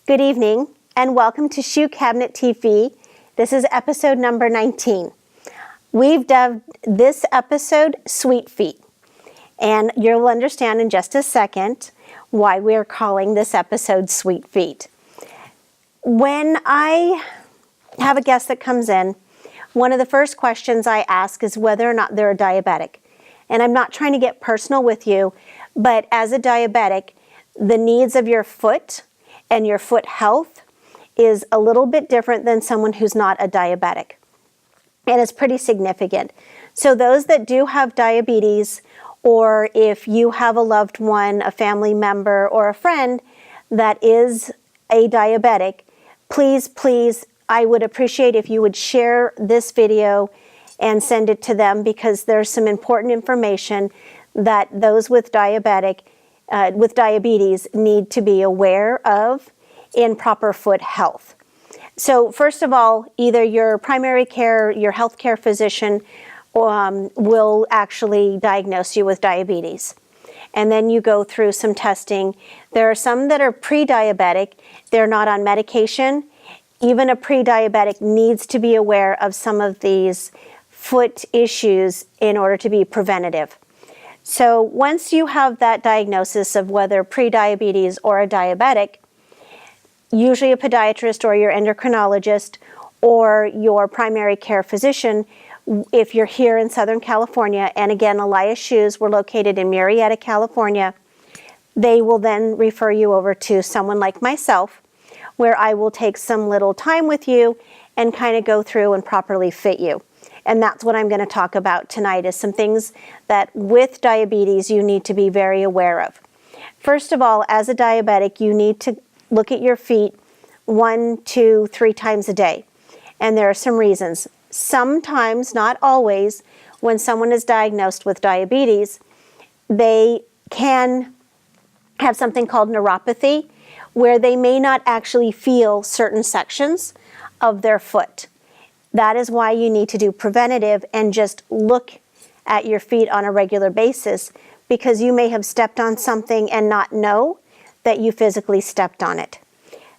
Good evening and welcome to Shoe Cabinet TV. This is episode number 19. We've dubbed this episode Sweet Feet, and you'll understand in just a second why we're calling this episode Sweet Feet. When I have a guest that comes in, one of the first questions I ask is whether or not they're a diabetic. And I'm not trying to get personal with you, but as a diabetic, the needs of your foot and your foot health is a little bit different than someone who's not a diabetic. And it's pretty significant. So those that do have diabetes, or if you have a loved one, a family member, or a friend that is a diabetic, please, I would appreciate if you would share this video and send it to them, because there's some important information that those with diabetes need to be aware of in proper foot health. So first of all, either your primary care, your healthcare physician will actually diagnose you with diabetes. And then you go through some testing. There are some that are pre-diabetic. They're not on medication. Even a pre-diabetic needs to be aware of some of these foot issues in order to be preventative. So once you have that diagnosis of whether pre-diabetes or a diabetic, usually a podiatrist or your endocrinologist or your primary care physician, if you're here in Southern California, and again, Elias Shoes, we're located in Marietta, California, they will then refer you over to someone like myself, where I will take some little time with you and kind of go through and properly fit you. And that's what I'm going to talk about tonight, is some things that with diabetes you need to be very aware of. First of all, as a diabetic, you need to look at your feet 1, 2, 3 times a day. And there are some reasons. Sometimes, not always, when someone is diagnosed with diabetes, they can have something called neuropathy, where they may not actually feel certain sections of their foot. That is why you need to do preventative and just look at your feet on a regular basis, because you may have stepped on something and not know that you physically stepped on it.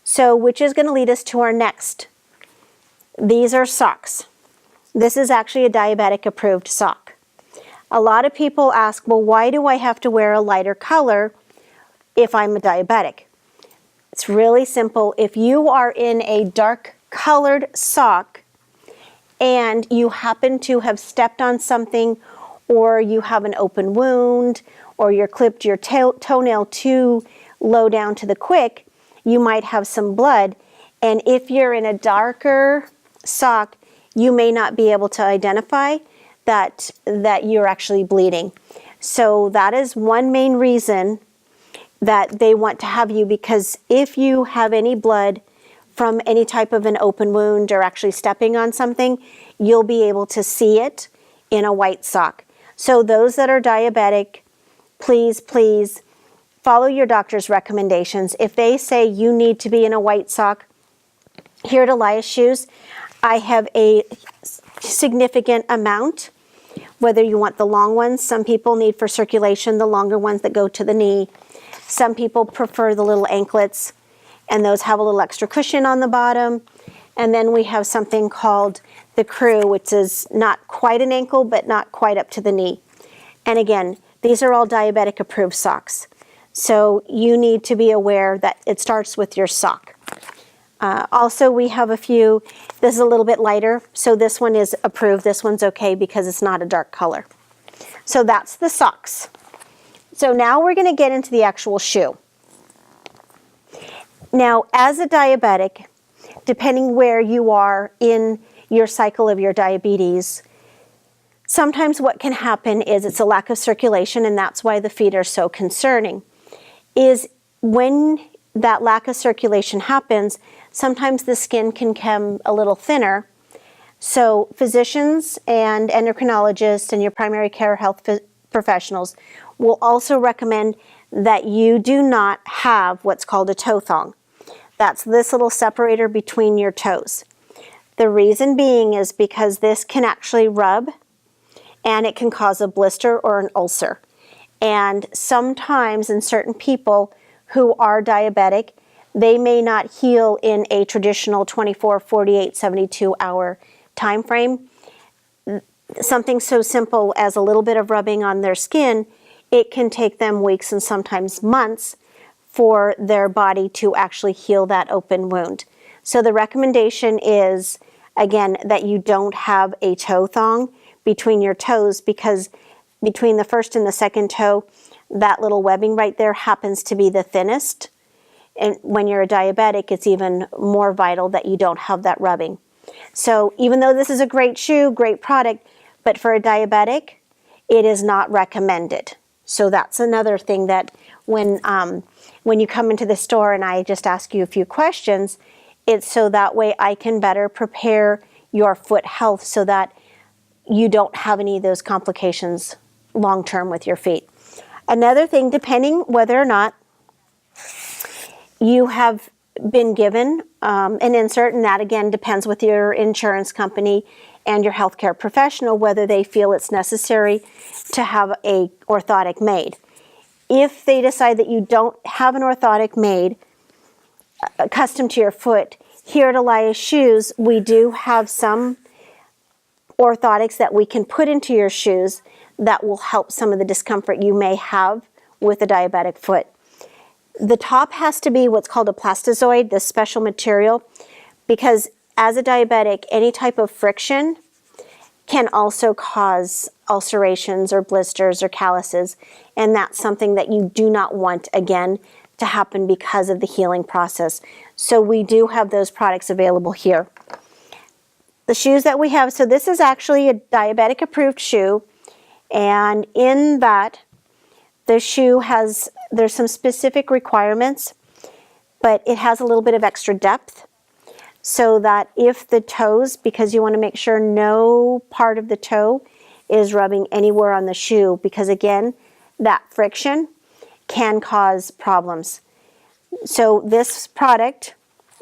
So, which is going to lead us to our next. These are socks. This is actually a diabetic approved sock. A lot of people ask, well, why do I have to wear a lighter color if I'm a diabetic? It's really simple. If you are in a dark colored sock and you happen to have stepped on something, or you have an open wound, or you're clipped your toenail too low down to the quick, you might have some blood. And if you're in a darker sock, you may not be able to identify that you're actually bleeding. So that is one main reason that they want to have you, because if you have any blood from any type of an open wound or actually stepping on something, you'll be able to see it in a white sock. So those that are diabetic, please follow your doctor's recommendations. If they say you need to be in a white sock, here at Elias Shoes, I have a significant amount, whether you want the long ones. Some people need for circulation the longer ones that go to the knee. Some people prefer the little anklets, and those have a little extra cushion on the bottom. And then we have something called the crew, which is not quite an ankle, but not quite up to the knee. And again, these are all diabetic approved socks. So you need to be aware that it starts with your sock. Also, we have a few, this is a little bit lighter, so this one is approved. This one's okay because it's not a dark color. So that's the socks. So now we're going to get into the actual shoe. Now, as a diabetic, depending where you are in your cycle of your diabetes, sometimes what can happen is it's a lack of circulation, and that's why the feet are so concerning, is when that lack of circulation happens, sometimes the skin can become a little thinner. So physicians and endocrinologists and your primary care health professionals will also recommend that you do not have what's called a toe thong. That's this little separator between your toes. The reason being is because this can actually rub and it can cause a blister or an ulcer. And sometimes in certain people who are diabetic, they may not heal in a traditional 24, 48, 72 hour time frame. Something so simple as a little bit of rubbing on their skin, it can take them weeks and sometimes months for their body to actually heal that open wound. So the recommendation is, again, that you don't have a toe thong between your toes, because between the first and the second toe, that little webbing right there happens to be the thinnest. And when you're a diabetic, it's even more vital that you don't have that rubbing. So even though this is a great shoe, great product, but for a diabetic, it is not recommended. So that's another thing that when you come into the store and I just ask you a few questions, it's so that way I can better prepare your foot health so that you don't have any of those complications long term with your feet. Another thing, depending whether or not you have been given an insert, and that again depends with your insurance company and your healthcare professional, whether they feel it's necessary to have a orthotic made. If they decide that you don't have an orthotic made custom to your foot, here at Elias Shoes, we do have some orthotics that we can put into your shoes that will help some of the discomfort you may have with a diabetic foot. The top has to be what's called a plastizoid, this special material, because as a diabetic, any type of friction can also cause ulcerations or blisters or calluses, and that's something that you do not want, again, to happen because of the healing process. So we do have those products available here. The shoes that we have, so this is actually a diabetic approved shoe, and in that, the shoe there's some specific requirements, but it has a little bit of extra depth so that if the toes, because you want to make sure no part of the toe is rubbing anywhere on the shoe, because again, that friction can cause problems. So this product,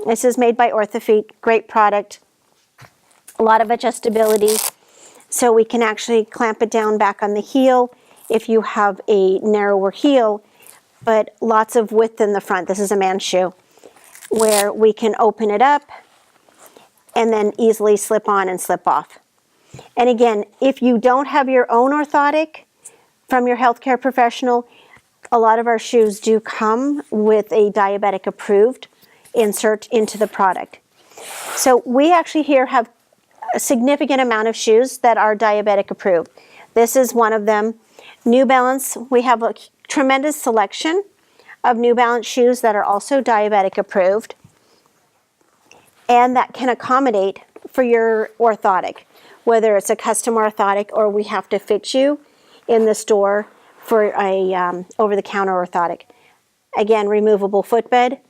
this is made by OrthoFeet, great product, a lot of adjustability, so we can actually clamp it down back on the heel if you have a narrower heel, but lots of width in the front. This is a man's shoe, where we can open it up and then easily slip on and slip off. And again, if you don't have your own orthotic from your healthcare professional, a lot of our shoes do come with a diabetic approved insert into the product. So we actually here have a significant amount of shoes that are diabetic approved. This is one of them. New Balance, we have a tremendous selection of New Balance shoes that are also diabetic approved and that can accommodate for your orthotic, whether it's a custom orthotic or we have to fit you in the store for a over-the-counter orthotic. Again, removable footbed.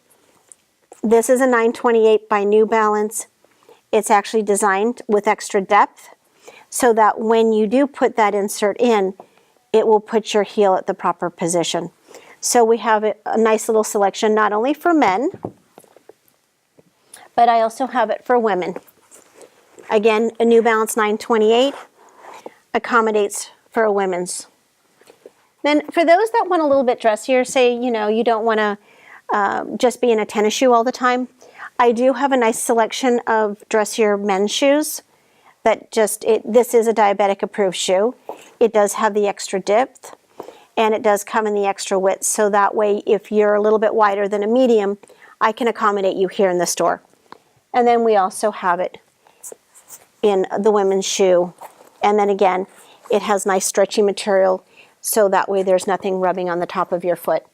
This is a 928 by New Balance. It's actually designed with extra depth so that when you do put that insert in, it will put your heel at the proper position. So we have a nice little selection, not only for men, but I also have it for women. Again, a New Balance 928 accommodates for a women's. Then for those that want a little bit dressier, say, you don't want to just be in a tennis shoe all the time, I do have a nice selection of dressier men's shoes that this is a diabetic approved shoe. It does have the extra depth and it does come in the extra width, so that way if you're a little bit wider than a medium, I can accommodate you here in the store. And then we also have it in the women's shoe, and then again it has nice stretchy material so that way there's nothing rubbing on the top of your foot.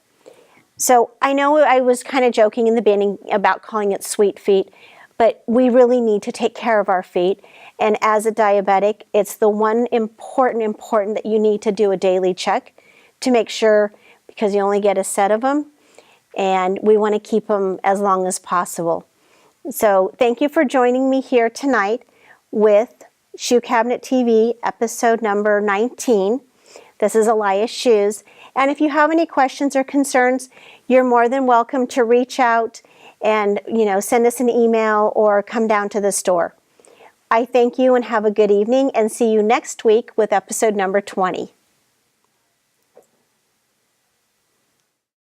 So I know I was kind of joking in the beginning about calling it sweet feet, but we really need to take care of our feet. And as a diabetic, it's the one important that you need to do a daily check to make sure, because you only get a set of them, and we want to keep them as long as possible. So thank you for joining me here tonight with Shoe Cabinet TV, episode number 19. This is Elias Shoes. And if you have any questions or concerns, you're more than welcome to reach out and, send us an email or come down to the store. I thank you and have a good evening, and see you next week with episode number 20.